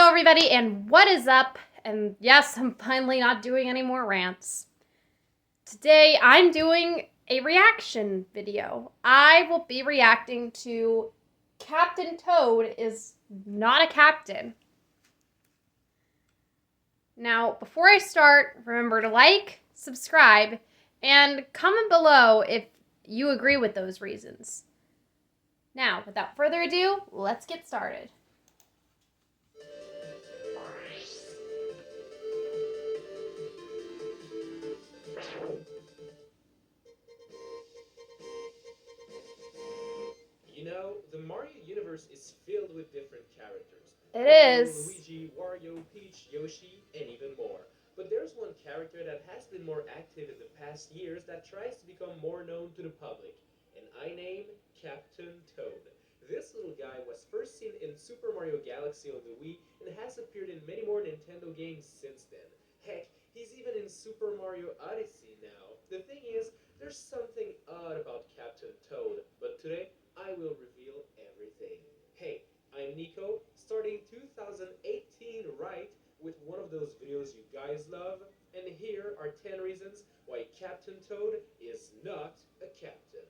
everybody, and what is up? And yes, I'm finally not doing any more rants. Today, I'm doing a reaction video. I will be reacting to Captain Toad is not a captain. Now, before I start, remember to like, subscribe, and comment below if you agree with those reasons. Now, without further ado, let's get started. You know, the Mario universe is filled with different characters. It Mario, is. Luigi, Wario, Peach, Yoshi, and even more. But there's one character that has been more active in the past years that tries to become more known to the public, and I name Captain Toad. This little guy was first seen in Super Mario Galaxy on the Wii and has appeared in many more Nintendo games since then. Heck, he's even in Super Mario Odyssey now. The thing is, there's something odd about Captain Toad, but today I will reveal everything. Hey, I'm Nico, starting 2018 right with one of those videos you guys love, and here are 10 reasons why Captain Toad is not a captain.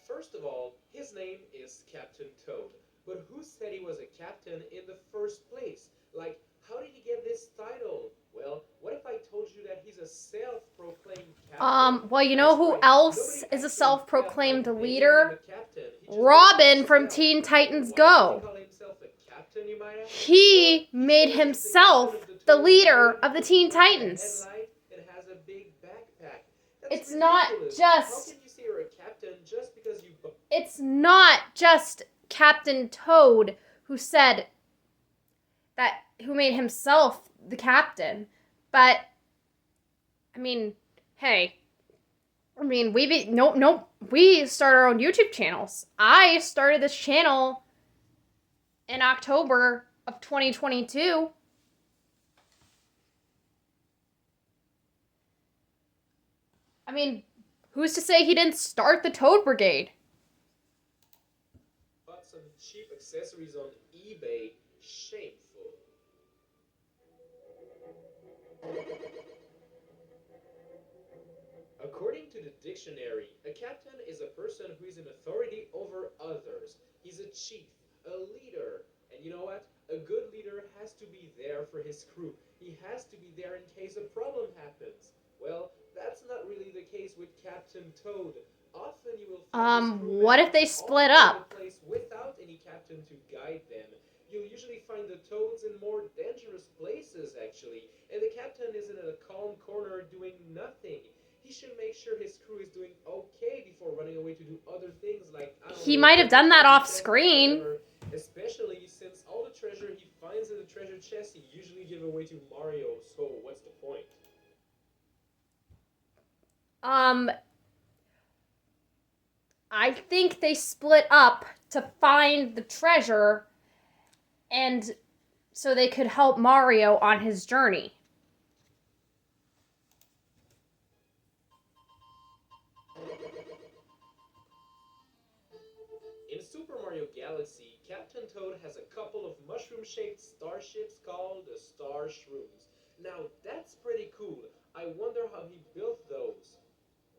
First of all, his name is Captain Toad, but who said he was a captain in the first place? Like, how did he get this title? Well, what if I told you that he's a self-proclaimed captain? Well, you know That's who right. else Nobody is a actually self-proclaimed felt like making leader? him a captain. He just Robin did it from himself. Teen Titans Why does he Go. call himself a captain, you might ask? He Well, made says he's the himself captain of the Toad leader Island of the because he Teen wears a Titans. headlight and has a big backpack. That's It's not ridiculous. just... How can you say you're a captain just because you... It's not just Captain Toad who said that, who made himself the captain, but, I mean, hey, I mean, we start our own YouTube channels. I started this channel in October of 2022. I mean, who's to say he didn't start the Toad Brigade? Bought some cheap accessories on eBay. Shameful. According to the dictionary, a captain is a person who is in authority over others. He's a chief, a leader. And you know what? A good leader has to be there for his crew. He has to be there in case a problem happens. Well, that's not really the case with Captain Toad. Often you will find What if they split up? Without any captain to guide them. You'll usually find the toads in more dangerous places, actually, and the captain isn't in a calm corner doing nothing. He should make sure his crew is doing okay before running away to do other things like, I don't He know, might have done that off chest, screen. whatever. Especially since all the treasure he finds in the treasure chest he usually give away to Mario, so what's the point? I think they split up to find the treasure and so they could help Mario on his journey. In Super Mario Galaxy, Captain Toad has a couple of mushroom-shaped starships called the Star Shrooms. Now, that's pretty cool. I wonder how he built those.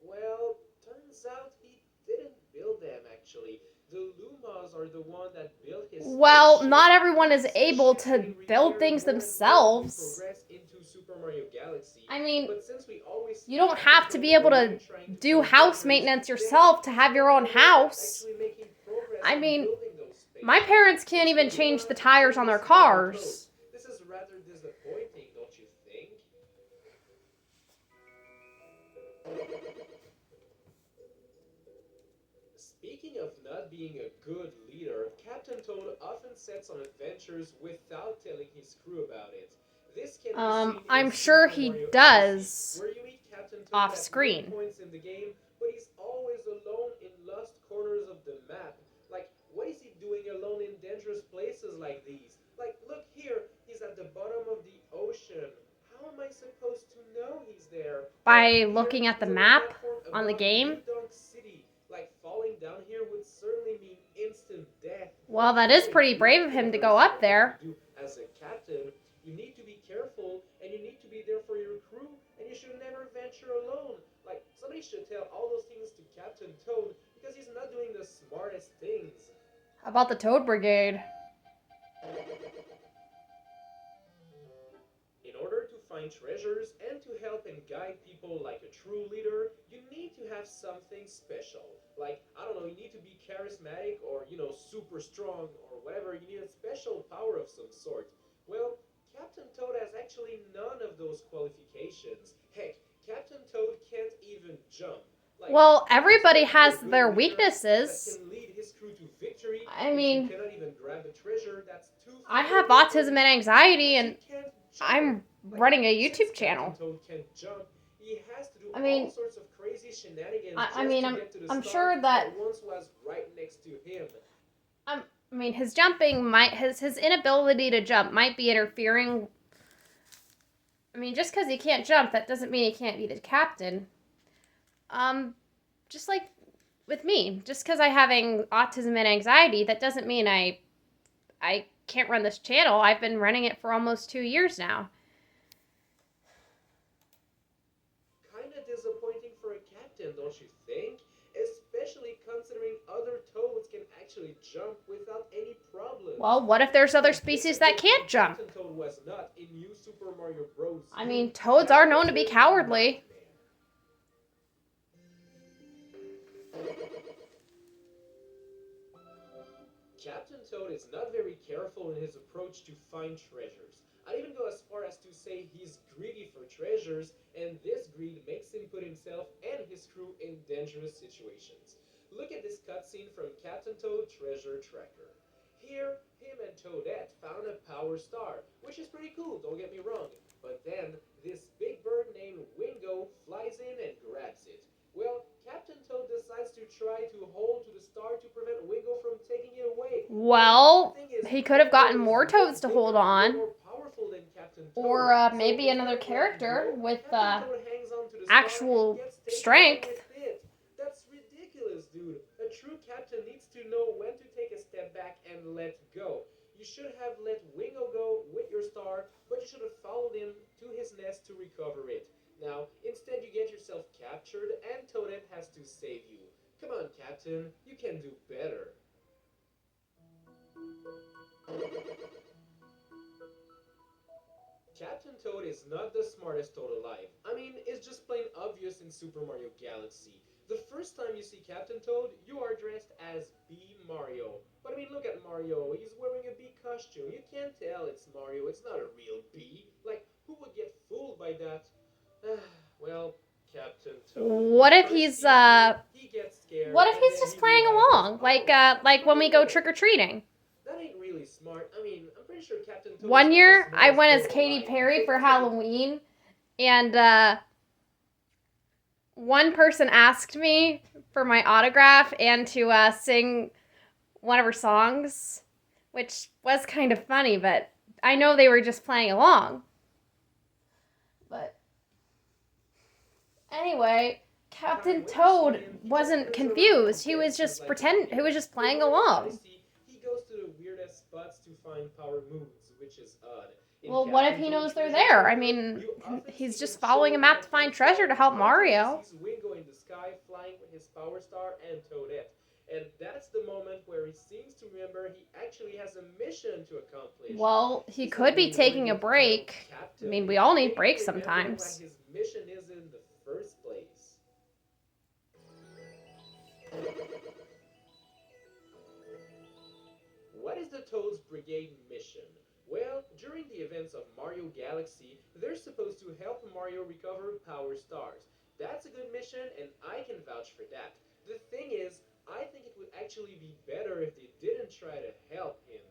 Well, turns out he didn't build them, actually. The Lumas are the one that built his Well, spaceship. not everyone is This able ship to may build repair things more and more as we themselves. progress into Super Mario Galaxy. I mean, But since we always you don't Captain have to Toad be able to around trying to do find house treasures, maintenance then yourself to have your own he's house. actually making progress I on mean, building those my spaceships. parents can't even So change why the tires on their this Captain Toad? cars. This is rather disappointing, don't you think? Speaking of not being a good leader, Captain Toad often sets on adventures without telling his crew about it. This can be seen in I'm Super sure he Mario does Odyssey, where you meet Captain Toad off at screen. many points in the game, but he's always alone in lost corners of the map. Like, what is he doing alone in dangerous places like these? Like, look here, he's at the bottom of the ocean. How am I supposed to know he's there? By Here, looking at the he's on a map platform on the above game. New Donk City, like falling Well, that is pretty brave of him to go up there. As a captain, you need to be careful and you need to be there for your crew and you should never venture alone. Like, somebody should tell all those things to Captain Toad because he's not doing the smartest things. How about the Toad Brigade? In order to find treasures and to help and guide people like a true leader, you need to have something special. Like, I don't know, you need to be charismatic or, super strong or whatever. You need a special power of some sort. Well, Captain Toad has actually none of those qualifications. Heck, Captain Toad can't even jump. Like, Well, everybody has a good their leader weaknesses. that can lead his crew to victory. I If mean, you cannot even grab a treasure that's too I far have away autism from and you, anxiety, and you can't jump. I'm Like, running a since YouTube Captain channel. Toad can't jump, he has to do I mean, all sorts of crazy shenanigans I just mean, to get to the I'm star sure that once was right next to him. I mean, his jumping might his inability to jump might be interfering. I mean, just because he can't jump, that doesn't mean he can't be the captain. Just like with me, just because I'm having autism and anxiety, that doesn't mean I can't run this channel. I've been running it for almost 2 years now. Kinda disappointing for a captain, don't you think? Especially considering other toads can actually jump without any problem. Well, what if there's other species that can't jump? Captain Toad was not in New Super Mario Bros. I mean, toads are known to be cowardly. Captain Toad is not very careful in his approach to find treasures. I'd even go as far as to say he's greedy for treasures, and this greed makes him put himself and his crew in dangerous situations. Look at this cutscene from Captain Toad Treasure Tracker. Here, him and Toadette found a power star, which is pretty cool, don't get me wrong. But then, this big bird named Wingo flies in and grabs it. Well, Captain Toad decides to try to hold to the star to prevent Wingo from taking it away. Well, The thing is, he could have gotten Wingo more is toads to bigger hold and on. more powerful than Captain Toad. Or So maybe instead another of letting character go, with Captain Toad hangs on to the star actual and gets taken strength. away with it. That's ridiculous, dude. A true captain needs to know when to take a step back and let go. You should have let Wingo go with your star, but you should have followed him to his nest to recover it. Now, instead you get yourself captured and Toadette has to save you. Come on, Captain, you can do better. Captain Toad is not the smartest toad alive. I mean, it's just plain obvious in Super Mario Galaxy. The first time you see Captain Toad, you are dressed as B. Mario. But I mean, look at Mario. He's wearing a bee costume. You can't tell it's Mario. It's not a real bee. Like, who would get fooled by that? Well, Captain Toad. What if he's He gets scared. what if and he's then just he playing realizes, along? oh, Like when we go trick or treating. that ain't really smart. I mean, I'm pretty sure Captain Toad. One is year not the I smartest went as toad Katy alive. Perry for Halloween, and one person asked me for my autograph and to sing one of her songs, which was kind of funny, but I know they were just playing along. But anyway, Captain Toad wasn't confused. He was just he was just playing along. He goes to the weirdest spots to find power moves, which is odd. In Well, what if Captain he Toad knows they're Treasure there? I Tracker, mean, you often he's see just him following a showing map up to find on treasure to help until he Mario. sees Wingo in the sky flying with his power star and Toadette. And that's the moment where he seems to remember he actually has a mission to accomplish. Well, he He's not could be being taking a worthy of the break. title I captain. mean, we all need Maybe breaks remember sometimes. what his mission is in the first place. What is the Toads Brigade mission? Well, during the events of Mario Galaxy, they're supposed to help Mario recover Power Stars. That's a good mission, and I can vouch for that. The thing is, I think it would actually be better if they didn't try to help him.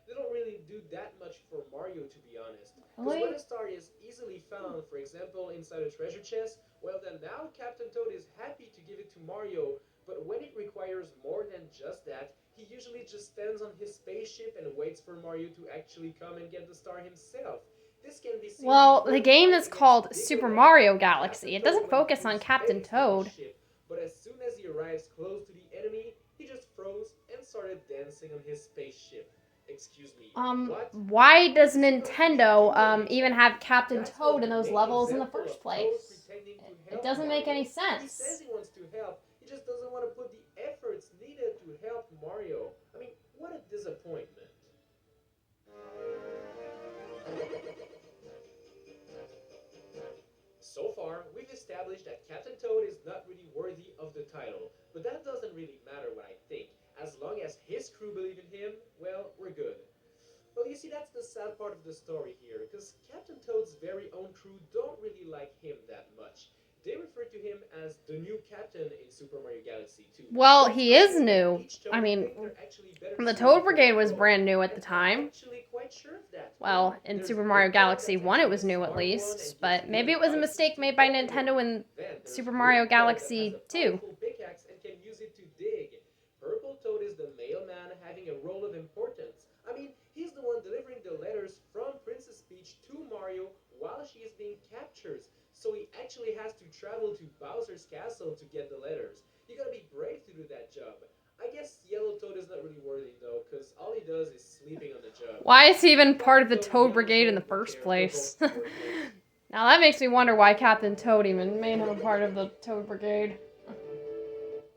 They don't really do that much for Mario, to be honest. Because when a star is easily found, for example, inside a treasure chest, well then now Captain Toad is happy to give it to Mario, but when it requires more than just that, he usually just stands on his spaceship and waits for Mario to actually come and get the star himself. This can be seen Well, before the game fight is against called Big Super Red. Mario Galaxy. Captain It Toad doesn't went focus through on Captain space with his Toad. ship, but as soon as he arrives close to the enemy, he just froze and started Mario dancing on his spaceship. Excuse me. What? Why does This is what he's Nintendo doing even exactly. have Captain That's Toad one in those main levels in the example first of Toad place? pretending to It help doesn't make Mario. any He says sense. he wants to help. He just doesn't want to put the efforts needed to help Mario. I mean, what a disappointment. So far, we've established that Captain Toad is not really worthy of the title, but that doesn't really matter what I think. As long as his crew believe in him, well, we're good. Well, you see, that's the sad part of the story here, because Captain Toad's very own crew don't really like him that much. They refer to him as the new captain in Super Mario Galaxy 2. Well, But it's he is clear that new. each Toad I mean, think they're actually better the suited Toad for Brigade the was role. brand new at the And time. I'm actually quite sure of that. Well, in There's Super Big Mario Bird Galaxy that's 1 it actually was the new at smart one least, and gives but maybe good it was a advice mistake to made by everyone. Nintendo in Then there's Super Green Mario Toad that has Galaxy a 2. powerful pickaxe and can use it to dig. Purple Toad is the mailman having a role of importance. I mean, he's the one delivering the letters from Princess Peach to Mario while she is being captured. So he actually has to travel to Bowser's castle to get the letters. You gotta be brave to do that job. I guess Yellow Toad is not really worthy though, because all he does is sleeping on the job. Why is he even part of the Black Toad and Toad Yellow Brigade in the Toad, who first cares? They're place? both worthless. Now that makes me wonder why Captain Toad even made him a part of the Toad Brigade.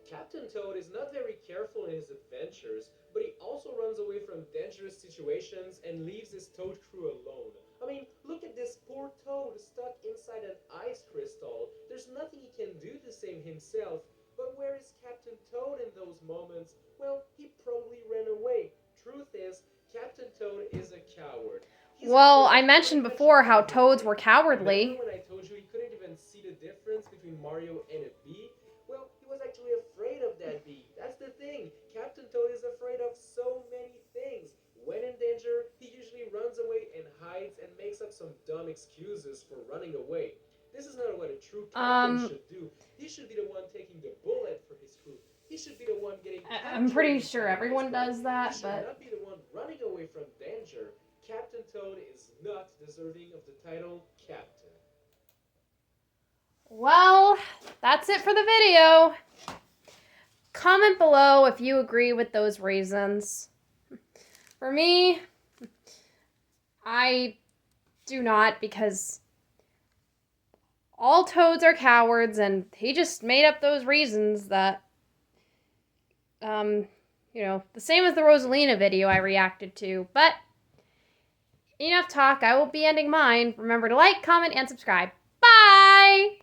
Captain Toad is not very careful in his adventures, but he also runs away from dangerous situations and leaves his Toad crew alone. I mean, look at this poor Toad stuck inside an ice crystal. There's nothing he can do to save himself. But where is Captain Toad in those moments? Well, he probably ran away. Truth is, Captain Toad is a coward. He's Well, afraid I of mentioned pretty much before how toads everything. were cowardly. Remember when I told you he couldn't even see the difference between Mario and a bee? Well, he was actually afraid of that bee. That's the thing. Captain Toad is afraid of so many things. When in danger, he usually runs away and hides and makes up some dumb excuses for running away. This is not what a true captain should do. He should be the one taking the bullet for his crew. He should be the one getting captured. I'm pretty in sure Paradise everyone Park. does that, He should but not be the one running away from danger. Captain Toad is not deserving of the title Captain. well, that's it for the video. Comment below if you agree with those reasons. For me, I do not, because all toads are cowards, and he just made up those reasons that, you know, the same as the Rosalina video I reacted to. But enough talk, I will be ending mine. Remember to like, comment, and subscribe. Bye!